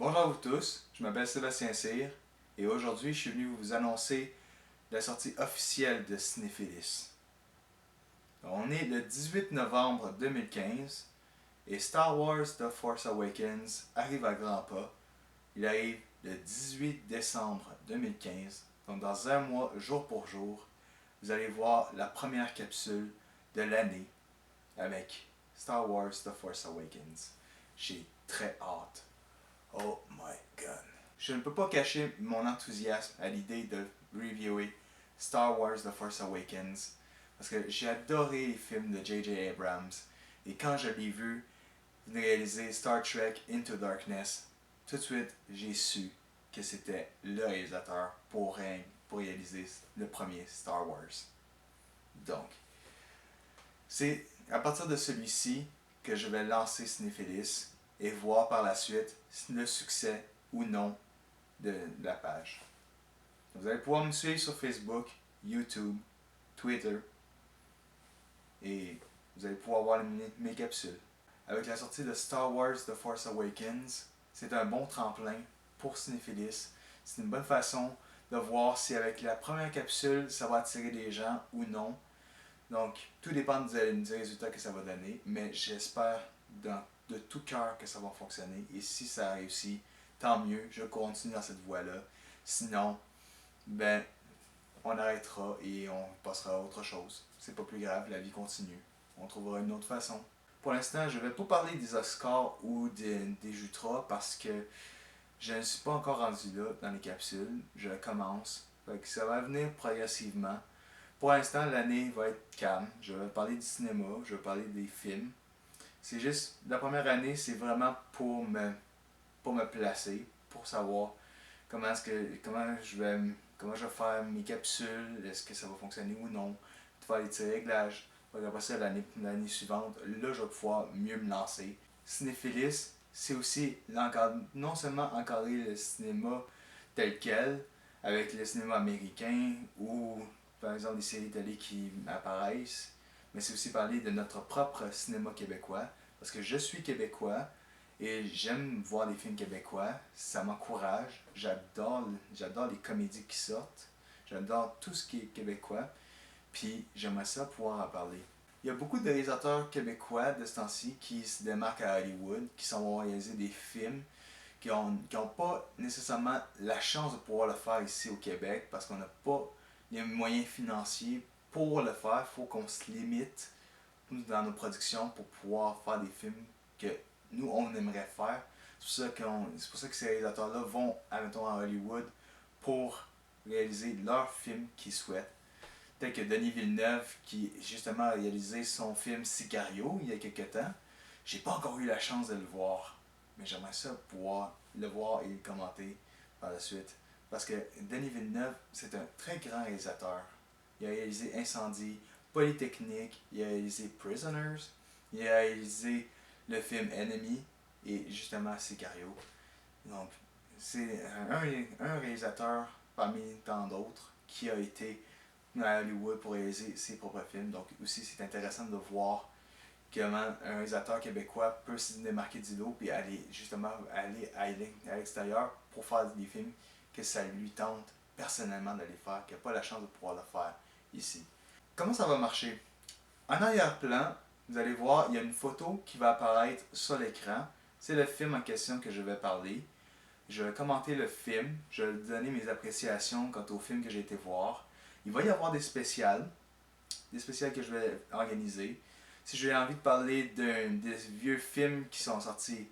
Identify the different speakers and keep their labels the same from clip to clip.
Speaker 1: Bonjour à vous tous, je m'appelle Sébastien Cyr et aujourd'hui je suis venu vous annoncer la sortie officielle de Cinéphilis. On est le 18 novembre 2015 et Star Wars The Force Awakens arrive à grands pas. Il arrive le 18 décembre 2015, donc dans un mois, jour pour jour, vous allez voir la première capsule de l'année avec Star Wars The Force Awakens. J'ai très hâte. Oh my god. Je ne peux pas cacher mon enthousiasme à l'idée de reviewer Star Wars The Force Awakens parce que j'ai adoré les films de J.J. Abrams et quand je l'ai vu réaliser Star Trek Into Darkness, tout de suite j'ai su que c'était le réalisateur pour réaliser le premier Star Wars. Donc, c'est à partir de celui-ci que je vais lancer Cinéphilis et voir par la suite le succès ou non de la page. Vous allez pouvoir me suivre sur Facebook, YouTube, Twitter et vous allez pouvoir voir mes capsules. Avec la sortie de Star Wars The Force Awakens, c'est un bon tremplin pour Cinéphilis. C'est une bonne façon de voir si avec la première capsule, ça va attirer des gens ou non. Donc, tout dépend du résultat que ça va donner, mais j'espère de tout cœur que ça va fonctionner. Et si ça réussit, tant mieux, je continue dans cette voie-là. Sinon, ben, on arrêtera et on passera à autre chose. C'est pas plus grave, la vie continue. On trouvera une autre façon. Pour l'instant, je ne vais pas parler des Oscars ou des Jutras parce que je ne suis pas encore rendu là dans les capsules. Je commence. Fait que ça va venir progressivement. Pour l'instant, l'année va être calme. Je vais parler du cinéma, je vais parler des films. C'est juste, la première année, c'est vraiment pour me placer, pour savoir comment je vais faire mes capsules, est-ce que ça va fonctionner ou non, faire les petits réglages. Après ça, l'année suivante, là, je vais pouvoir mieux me lancer. Cinéphilis, c'est aussi non seulement encadrer le cinéma tel quel, avec le cinéma américain ou par exemple des séries télé qui apparaissent, mais c'est aussi parler de notre propre cinéma québécois, parce que je suis québécois et j'aime voir des films québécois, ça m'encourage, j'adore les comédies qui sortent, j'adore tout ce qui est québécois, puis j'aimerais ça pouvoir en parler. Il y a beaucoup de réalisateurs québécois de ce temps-ci qui se démarquent à Hollywood, qui sont réaliser des films qui n'ont pas nécessairement la chance de pouvoir le faire ici au Québec parce qu'on n'a pas les moyens financiers pour le faire. Il faut qu'on se limite dans nos productions pour pouvoir faire des films que nous, on aimerait faire. C'est pour ça que ces réalisateurs-là vont, admettons, à Hollywood pour réaliser leurs films qu'ils souhaitent. Tel que Denis Villeneuve, qui justement a réalisé son film Sicario il y a quelques temps. J'ai pas encore eu la chance de le voir, mais j'aimerais ça pouvoir le voir et le commenter par la suite. Parce que Denis Villeneuve, c'est un très grand réalisateur. Il a réalisé Incendie, Polytechnique, il a réalisé Prisoners, il a réalisé le film Enemy et justement Sicario. Donc, c'est un réalisateur parmi tant d'autres qui a été à Hollywood pour réaliser ses propres films. Donc aussi c'est intéressant de voir comment un réalisateur québécois peut se démarquer du lot et aller justement à l'extérieur pour faire des films que ça lui tente personnellement de les faire, qu'il n'a pas la chance de pouvoir le faire ici. Comment ça va marcher? En arrière-plan, vous allez voir, il y a une photo qui va apparaître sur l'écran. C'est le film en question que je vais parler. Je vais commenter le film, je vais donner mes appréciations quant au film que j'ai été voir. Il va y avoir des spéciales que je vais organiser. Si j'ai envie de parler des vieux films qui sont sortis,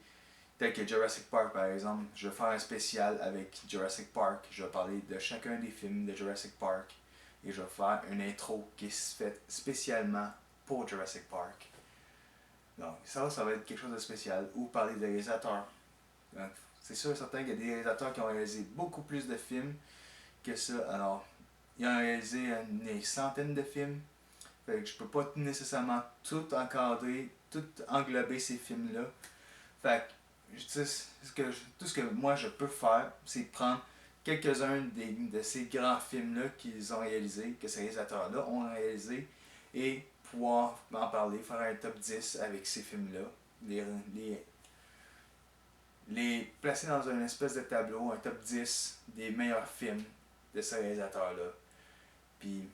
Speaker 1: tels que Jurassic Park par exemple, je vais faire un spécial avec Jurassic Park. Je vais parler de chacun des films de Jurassic Park et je vais faire une intro qui est faite spécialement pour Jurassic Park. Donc ça va être quelque chose de spécial. Ou parler des réalisateurs. Donc, c'est sûr et certain qu'il y a des réalisateurs qui ont réalisé beaucoup plus de films que ça. Alors, ils ont réalisé des centaines de films. Fait que je peux pas nécessairement tout encadrer, tout englober ces films-là. Fait que, tout ce que moi je peux faire, c'est prendre quelques-uns de ces grands films-là qu'ils ont réalisés, que ces réalisateurs-là ont réalisé, et pouvoir en parler, faire un top 10 avec ces films-là, les les placer dans une espèce de tableau, un top 10 des meilleurs films de ce réalisateur-là. Puis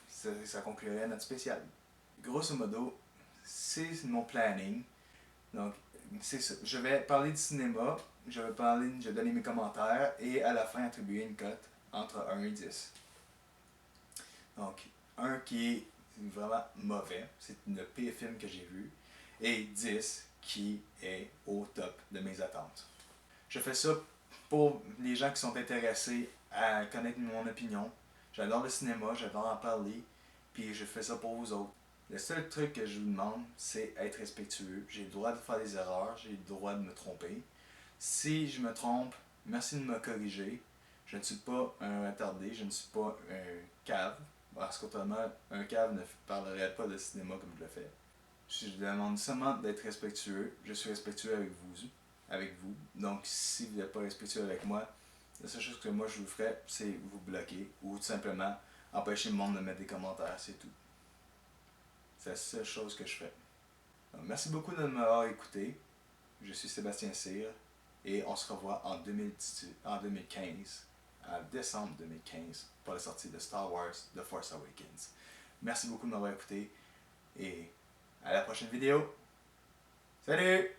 Speaker 1: ça conclurait notre spécial. Grosso modo, c'est mon planning. Donc, c'est ça. Je vais parler du cinéma, je vais donner mes commentaires et à la fin attribuer une cote entre 1 et 10. Donc, 1 qui est vraiment mauvais, c'est le pire film que j'ai vu, et 10 qui est au top de mes attentes. Je fais ça pour les gens qui sont intéressés à connaître mon opinion. J'adore le cinéma, j'adore en parler, puis je fais ça pour vous autres. Le seul truc que je vous demande, c'est être respectueux. J'ai le droit de faire des erreurs, j'ai le droit de me tromper. Si je me trompe, merci de me corriger. Je ne suis pas un retardé, je ne suis pas un cave, parce qu'autrement, un cave ne parlerait pas de cinéma comme je le fais. Je demande seulement d'être respectueux. Je suis respectueux avec vous. Donc, si vous n'êtes pas respectueux avec moi, la seule chose que moi je vous ferais, c'est vous bloquer ou tout simplement empêcher le monde de mettre des commentaires, c'est tout. C'est la seule chose que je fais. Donc, merci beaucoup de m'avoir écouté. Je suis Sébastien Cyr et on se revoit en 2015, en décembre 2015, pour la sortie de Star Wars The Force Awakens. Merci beaucoup de m'avoir écouté et à la prochaine vidéo. Salut!